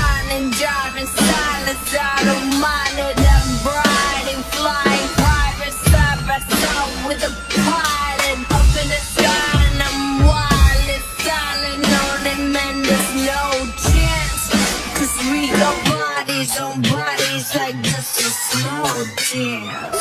shining, driving silence. I don't mind it. I'm riding, flying, private side by side with a pilot up in the sky, and I'm wildly silent on him, and there's no chance, 'cause we got bodies on bodies like just a slow dance.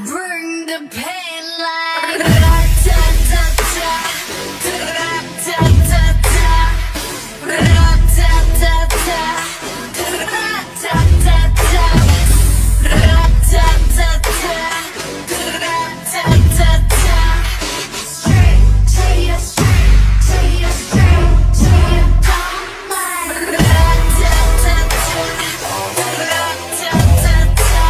Bring the pain like ra-ta-ta-ta, ra-ta-ta-ta, ra-ta-ta-ta, ra-ta-ta-ta, ra-ta-ta-ta, ra-ta-ta-ta. Straight to your straight to your straight to your bone like ra-ta-ta-ta, ra-ta-ta-ta,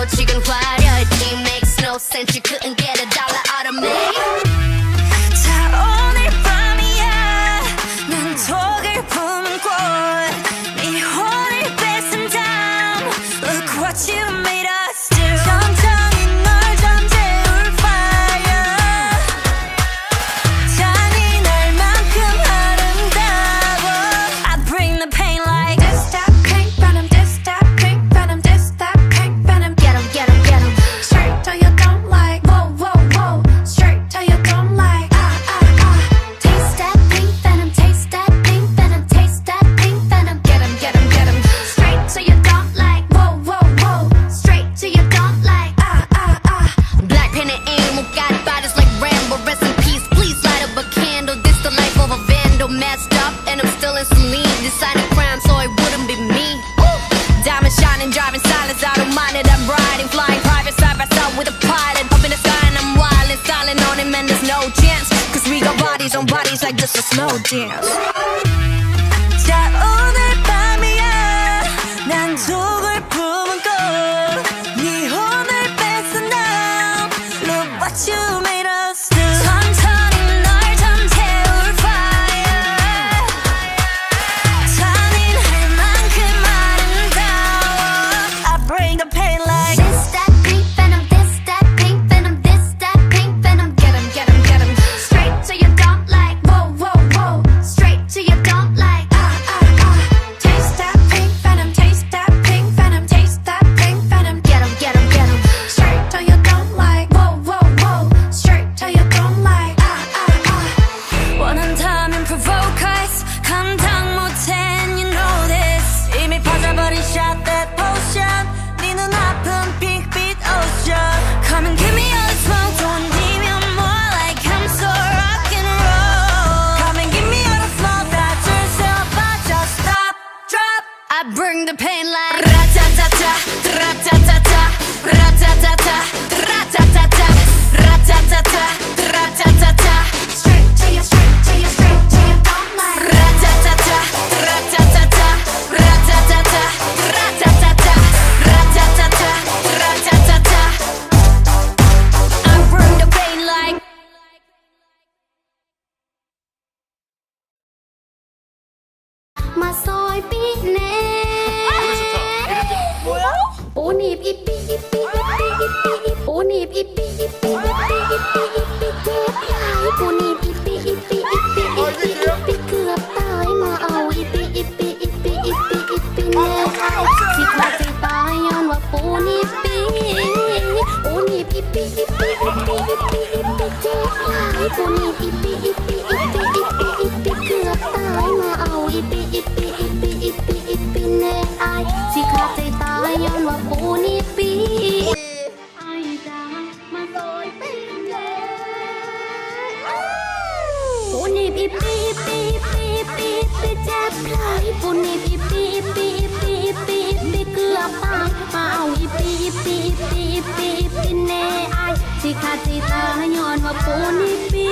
지금 화려했지 makes no sense you couldn't get a dollar out of me 자 오늘 밤이야 난 독을 품은 꽃네 혼을 뺏은 다음 Look what you made us do 천천히 널 잠재울 fire 잔인할 만큼 아름다워 I bring the pain like this that pink venom this that pink venom this that pink venom get 'em get 'em get 'em straight till you don't like whoa whoa whoa straight till you don't like taste that pink venom taste that pink venom taste that pink venom get 'em get 'em get 'em straight till you don't like whoa whoa whoa straight till you don't like Blackpink and aim got bodies like Rambo rest in peace please light up a candle this the life of a vandal messed up and I'm still in saline designing crime so it wouldn't be me diamond shining driving silence I don't mind it I'm riding flying private side by side with a pilot up in the sky and I'm wild and styling on him and there's no chance cause we got bodies on bodies like just a slow dance 자 오늘 밤이야 난 독을 품은 꽃네 혼을 뺏은 다음 Look what you made us do 천천히 널 잠재울 fire 잔인할 만큼 아름다워 I bring the pain like this that pink venom this that pink venom this that pink venom get 'em get 'em get 'em straight till you don't like whoa whoa whoa straight till you don't like taste that pink venom taste that pink venom taste that pink venom get 'em get 'em get 'em straight till you don't like whoa whoa whoa straight till you don't like 원한다면 provoke us 감당 못해 and you know this 이미 퍼져버린 shot that potion 네 눈아픈 핑크빛 ocean Come and give me all the smoke 던지면 more like I'm so rock and roll Come and give me all the smoke 다 줄 수 없어 just stop drop I bring the pain like ratatata ratatata ratatata ratatata ratatata ratatata straight till you straight till you straight till you don't like ratatata ratatata ratatata ratatata ratatata ratatata I bring the pain likeมาซอยปีแน่โอ้หนีบอีปีอีปีอีปีอีปีอีโอ้หนีบอีปีอีปีอีปีอีปีอีปีเจ็บหลายโอ้หนีบอีปีอีปีอีปีอีปีอีปีเกือบตายมาเอาอีปีอีปีอีปีอีปีอีปีแน่สิขาดใจตายย้อนว่าปูหนีบปีโอ้หนีบอีปีอีปีอีปีอีปีอีปีเจ็บหลายโอ้หนีบอีปีอีปีอีปีอีปีอีปีเกือบตายมาเอาอีปีอีปีอีปีอีปีอีปีแน่อายสิขาดใจตายย้อนว่าปูหนีบปีไอ้จ้ามาซอยปีแน่ปูหนีบอีปีอีปีอีปีอีปีอีปีเจ็บหลายปูหนีบอีปีอีปีอีปีอีปีอีปีเกือบตายมาเอาอีปีอีปีอีปีอีปีอีปีแน่อายสิขาดใจตายย้อนว่าปูหนีบปี